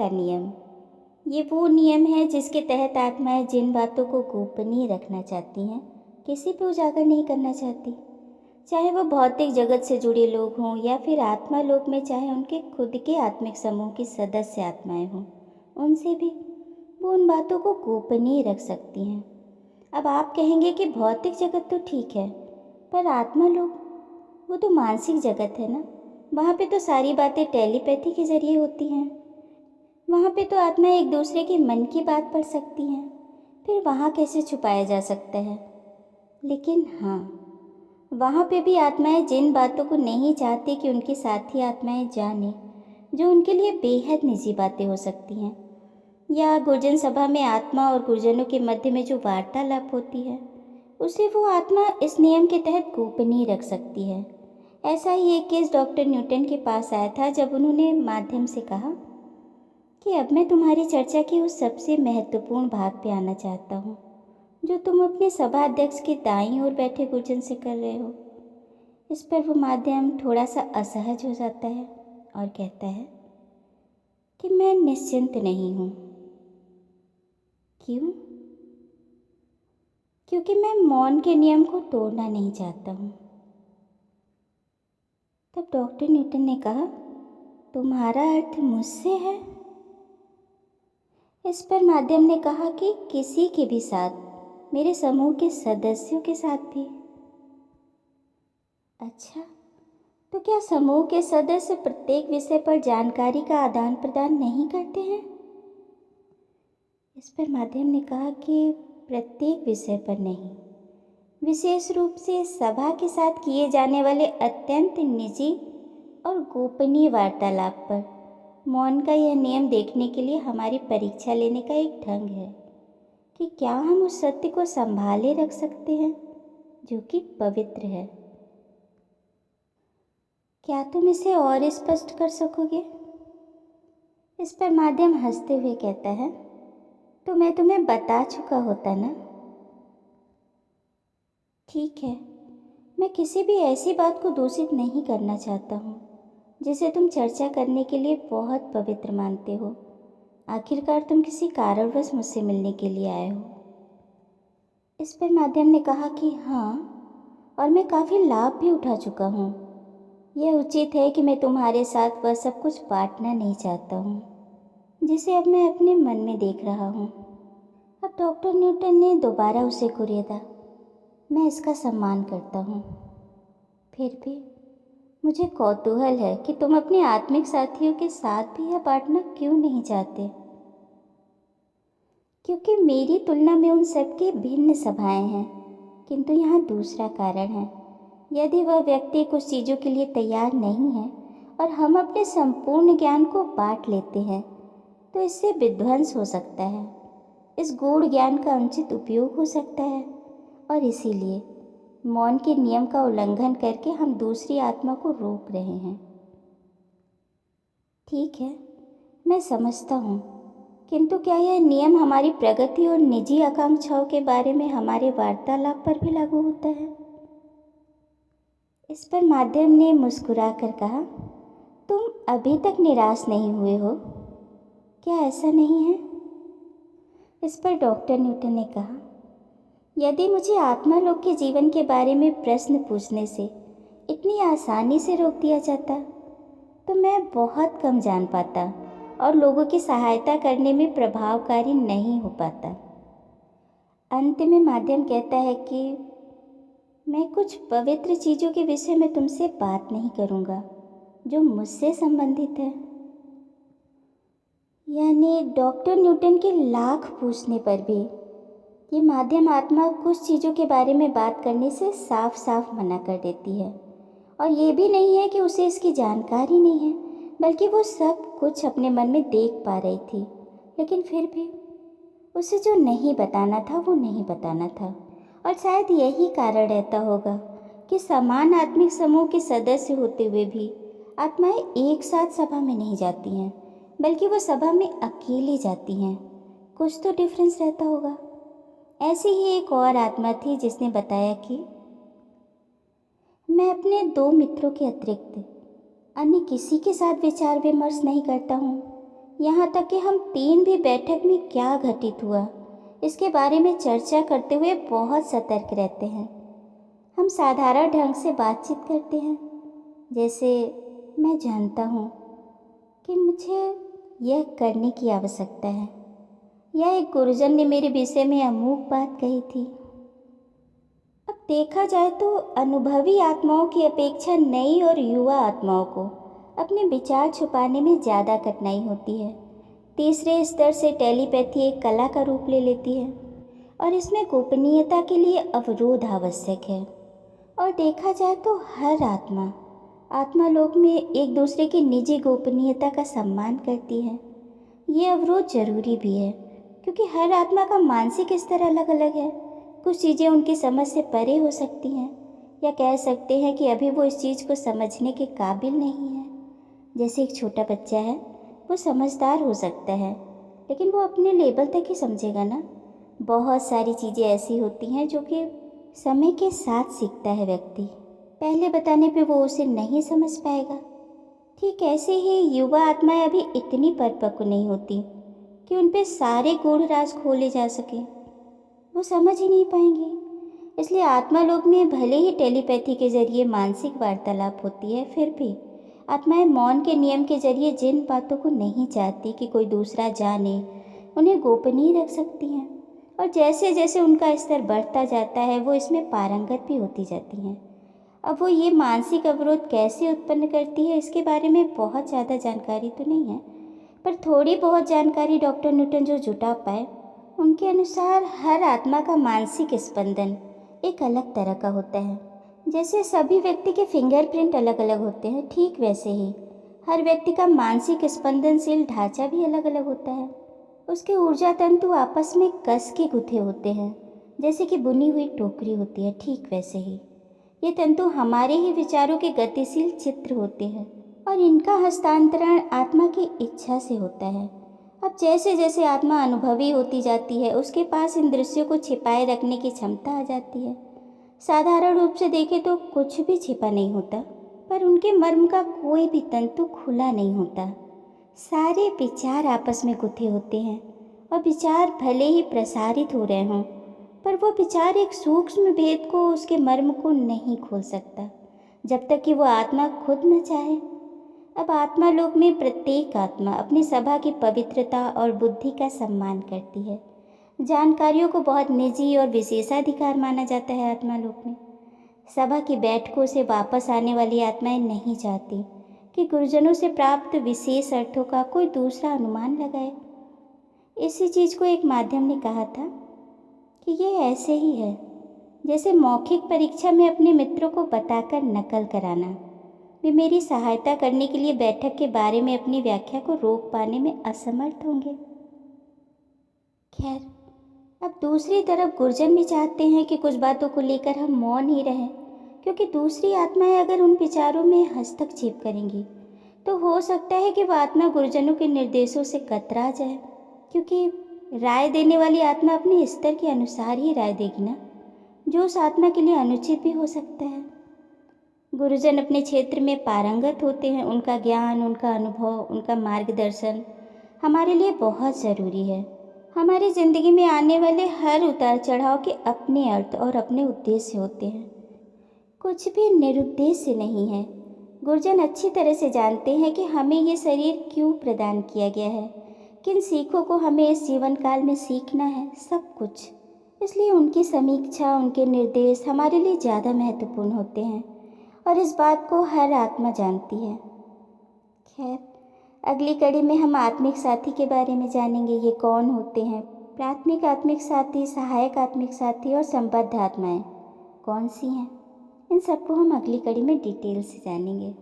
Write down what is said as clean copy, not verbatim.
का नियम। ये वो नियम है जिसके तहत आत्माएं जिन बातों को गोपनीय रखना चाहती हैं, किसी पे उजागर नहीं करना चाहती। चाहे वो भौतिक जगत से जुड़े लोग हों या फिर आत्मा लोक में चाहे उनके खुद के आत्मिक समूह की सदस्य आत्माएं हों, उनसे भी वो उन बातों को गोपनीय रख सकती हैं। अब आप कहेंगे कि भौतिक जगत तो ठीक है, पर आत्मा लोक वो तो मानसिक जगत है ना। वहाँ पे तो सारी बातें टेलीपैथी के जरिए होती हैं। वहाँ पे तो आत्माएं एक दूसरे के मन की बात पढ़ सकती हैं। फिर वहाँ कैसे छुपाया जा सकता है? लेकिन हाँ, वहाँ पे भी आत्माएं जिन बातों को नहीं चाहती कि उनकी साथी आत्माएं जाने, जो उनके लिए बेहद निजी बातें हो सकती हैं, या गुरजन सभा में आत्मा और गुरजनों के मध्य में जो वार्तालाप होती है, उसे वो आत्मा इस नियम के तहत गोपनीय रख सकती है। ऐसा ही एक केस डॉक्टर न्यूटन के पास आया था जब उन्होंने माध्यम से कहा कि अब मैं तुम्हारी चर्चा के उस सबसे महत्वपूर्ण भाग पे आना चाहता हूँ जो तुम अपने सभा अध्यक्ष के दाईं ओर बैठे गुरजन से कर रहे हो। इस पर वो माध्यम थोड़ा सा असहज हो जाता है और कहता है कि मैं निश्चिंत नहीं हूँ। क्यों? क्योंकि मैं मौन के नियम को तोड़ना नहीं चाहता हूँ। तब डॉक्टर न्यूटन ने कहा, तुम्हारा अर्थ मुझसे है? इस पर माध्यम ने कहा कि किसी के भी साथ, मेरे समूह के सदस्यों के साथ भी। अच्छा, तो क्या समूह के सदस्य प्रत्येक विषय पर जानकारी का आदान प्रदान नहीं करते हैं? इस पर माध्यम ने कहा कि प्रत्येक विषय पर नहीं, विशेष रूप से सभा के साथ किए जाने वाले अत्यंत निजी और गोपनीय वार्तालाप पर मौन का यह नियम देखने के लिए हमारी परीक्षा लेने का एक ढंग है कि क्या हम उस सत्य को संभाले रख सकते हैं जो कि पवित्र है। क्या तुम इसे और स्पष्ट कर सकोगे? इस पर माध्यम हंसते हुए कहता है, तो मैं तुम्हें बता चुका होता ना। ठीक है, मैं किसी भी ऐसी बात को दूषित नहीं करना चाहता हूँ जिसे तुम चर्चा करने के लिए बहुत पवित्र मानते हो। आखिरकार तुम किसी कारणवश मुझसे मिलने के लिए आए हो। इस पर माध्यम ने कहा कि हाँ, और मैं काफ़ी लाभ भी उठा चुका हूँ। यह उचित है कि मैं तुम्हारे साथ वह सब कुछ बांटना नहीं चाहता हूँ जिसे अब मैं अपने मन में देख रहा हूँ। अब डॉक्टर न्यूटन ने दोबारा उसे कुरेदा। मैं इसका सम्मान करता हूँ, फिर भी मुझे कौतूहल है कि तुम अपने आत्मिक साथियों के साथ भी यह बांटना क्यों नहीं चाहते। क्योंकि मेरी तुलना में उन सबकी भिन्न सभाएं हैं, किंतु यहाँ दूसरा कारण है। यदि वह व्यक्ति कुछ चीज़ों के लिए तैयार नहीं है और हम अपने संपूर्ण ज्ञान को बांट लेते हैं, तो इससे विध्वंस हो सकता है। इस गूढ़ ज्ञान का अनुचित उपयोग हो सकता है और इसीलिए मौन के नियम का उल्लंघन करके हम दूसरी आत्मा को रोक रहे हैं। ठीक है, मैं समझता हूँ, किंतु क्या यह नियम हमारी प्रगति और निजी आकांक्षाओं के बारे में हमारे वार्तालाप पर भी लागू होता है? इस पर माध्यम ने मुस्कुराकर कहा, तुम अभी तक निराश नहीं हुए हो, क्या ऐसा नहीं है? इस पर डॉक्टर न्यूटन ने कहा, यदि मुझे आत्मालोक के जीवन के बारे में प्रश्न पूछने से इतनी आसानी से रोक दिया जाता तो मैं बहुत कम जान पाता और लोगों की सहायता करने में प्रभावकारी नहीं हो पाता। अंत में माध्यम कहता है कि मैं कुछ पवित्र चीज़ों के विषय में तुमसे बात नहीं करूँगा जो मुझसे संबंधित है। यानी डॉक्टर न्यूटन के लाख पूछने पर भी ये माध्यम आत्मा कुछ चीज़ों के बारे में बात करने से साफ साफ मना कर देती है। और ये भी नहीं है कि उसे इसकी जानकारी नहीं है, बल्कि वो सब कुछ अपने मन में देख पा रही थी, लेकिन फिर भी उसे जो नहीं बताना था वो नहीं बताना था। और शायद यही कारण रहता होगा कि समान आत्मिक समूह के सदस्य होते हुए भी आत्माएं एक साथ सभा में नहीं जाती हैं, बल्कि वो सभा में अकेली जाती हैं। कुछ तो डिफरेंस रहता होगा। ऐसी ही एक और आत्मा थी जिसने बताया कि मैं अपने 2 मित्रों के अतिरिक्त अन्य किसी के साथ विचार विमर्श नहीं करता हूँ, यहाँ तक कि हम तीन भी बैठक में क्या घटित हुआ इसके बारे में चर्चा करते हुए बहुत सतर्क रहते हैं। हम साधारण ढंग से बातचीत करते हैं, जैसे मैं जानता हूँ कि मुझे यह करने की आवश्यकता है, या एक गुरुजन ने मेरे विषय में अमूक बात कही थी। अब देखा जाए तो अनुभवी आत्माओं की अपेक्षा नई और युवा आत्माओं को अपने विचार छुपाने में ज़्यादा कठिनाई होती है। तीसरे स्तर से टेलीपैथी एक कला का रूप ले लेती है और इसमें गोपनीयता के लिए अवरोध आवश्यक है। और देखा जाए तो हर आत्मा लोक में एक दूसरे की निजी गोपनीयता का सम्मान करती है। ये अवरोध जरूरी भी है, क्योंकि हर आत्मा का मानसिक स्तर अलग अलग है। कुछ चीज़ें उनकी समझ से परे हो सकती हैं, या कह सकते हैं कि अभी वो इस चीज़ को समझने के काबिल नहीं है। जैसे एक छोटा बच्चा है, वो समझदार हो सकता है, लेकिन वो अपने लेवल तक ही समझेगा ना। बहुत सारी चीज़ें ऐसी होती हैं जो कि समय के साथ सीखता है व्यक्ति, पहले बताने पे वो उसे नहीं समझ पाएगा। ठीक ऐसे ही युवा आत्माएं अभी इतनी परिपक्व नहीं होती कि उन पे सारे गूढ़ राज खोले जा सके, वो समझ ही नहीं पाएंगे। इसलिए आत्मा लोक में भले ही टेलीपैथी के जरिए मानसिक वार्तालाप होती है, फिर भी आत्माएं मौन के नियम के जरिए जिन बातों को नहीं चाहती कि कोई दूसरा जाने, उन्हें गोपनीय रख सकती हैं। और जैसे जैसे उनका स्तर बढ़ता जाता है, वो इसमें पारंगत भी होती जाती हैं। अब वो ये मानसिक अवरोध कैसे उत्पन्न करती है, इसके बारे में बहुत ज़्यादा जानकारी तो नहीं है, पर थोड़ी बहुत जानकारी डॉक्टर न्यूटन जो जुटा पाए, उनके अनुसार हर आत्मा का मानसिक स्पंदन एक अलग तरह का होता है। जैसे सभी व्यक्ति के फिंगरप्रिंट अलग अलग होते हैं, ठीक वैसे ही हर व्यक्ति का मानसिक स्पंदनशील ढांचा भी अलग अलग होता है। उसके ऊर्जा तंतु आपस में कस के गुथे होते हैं, जैसे कि बुनी हुई टोकरी होती है, ठीक वैसे ही ये तंतु हमारे ही विचारों के गतिशील चित्र होते हैं, और इनका हस्तांतरण आत्मा की इच्छा से होता है। अब जैसे जैसे आत्मा अनुभवी होती जाती है, उसके पास इन दृश्यों को छिपाए रखने की क्षमता आ जाती है। साधारण रूप से देखें तो कुछ भी छिपा नहीं होता, पर उनके मर्म का कोई भी तंतु खुला नहीं होता। सारे विचार आपस में गुथे होते हैं, और विचार भले ही प्रसारित हो रहे हों, पर वो विचार एक सूक्ष्म भेद को, उसके मर्म को नहीं खोल सकता जब तक कि वो आत्मा खुद न चाहे। अब आत्मा लोक में प्रत्येक आत्मा अपनी सभा की पवित्रता और बुद्धि का सम्मान करती है। जानकारियों को बहुत निजी और विशेषाधिकार माना जाता है आत्मा लोक में। सभा की बैठकों से वापस आने वाली आत्माएं नहीं चाहती कि गुरुजनों से प्राप्त विशेष अर्थों का कोई दूसरा अनुमान लगाए। इसी चीज़ को एक माध्यम ने कहा था कि ये ऐसे ही है जैसे मौखिक परीक्षा में अपने मित्रों को बताकर नकल कराना। वे मेरी सहायता करने के लिए बैठक के बारे में अपनी व्याख्या को रोक पाने में असमर्थ होंगे। खैर, अब दूसरी तरफ गुरुजन भी चाहते हैं कि कुछ बातों को लेकर हम मौन ही रहें, क्योंकि दूसरी आत्माएं अगर उन विचारों में हस्तक्षेप करेंगी तो हो सकता है कि वह आत्मा गुरुजनों के निर्देशों से कतरा जाए, क्योंकि राय देने वाली आत्मा अपने स्तर के अनुसार ही राय देगी ना, जो उस आत्मा के लिए अनुचित भी हो सकता है। गुरुजन अपने क्षेत्र में पारंगत होते हैं। उनका ज्ञान, उनका अनुभव, उनका मार्गदर्शन हमारे लिए बहुत ज़रूरी है। हमारी ज़िंदगी में आने वाले हर उतार चढ़ाव के अपने अर्थ और अपने उद्देश्य होते हैं, कुछ भी निरुद्देश्य नहीं है। गुरुजन अच्छी तरह से जानते हैं कि हमें ये शरीर क्यों प्रदान किया गया है, किन सीखों को हमें इस जीवन काल में सीखना है, सब कुछ। इसलिए उनकी समीक्षा, उनके निर्देश हमारे लिए ज़्यादा महत्वपूर्ण होते हैं, और इस बात को हर आत्मा जानती है। खैर, अगली कड़ी में हम आत्मिक साथी के बारे में जानेंगे। ये कौन होते हैं? प्राथमिक आत्मिक साथी, सहायक आत्मिक साथी और संबद्ध आत्माएं कौन सी हैं? इन सबको हम अगली कड़ी में डिटेल से जानेंगे।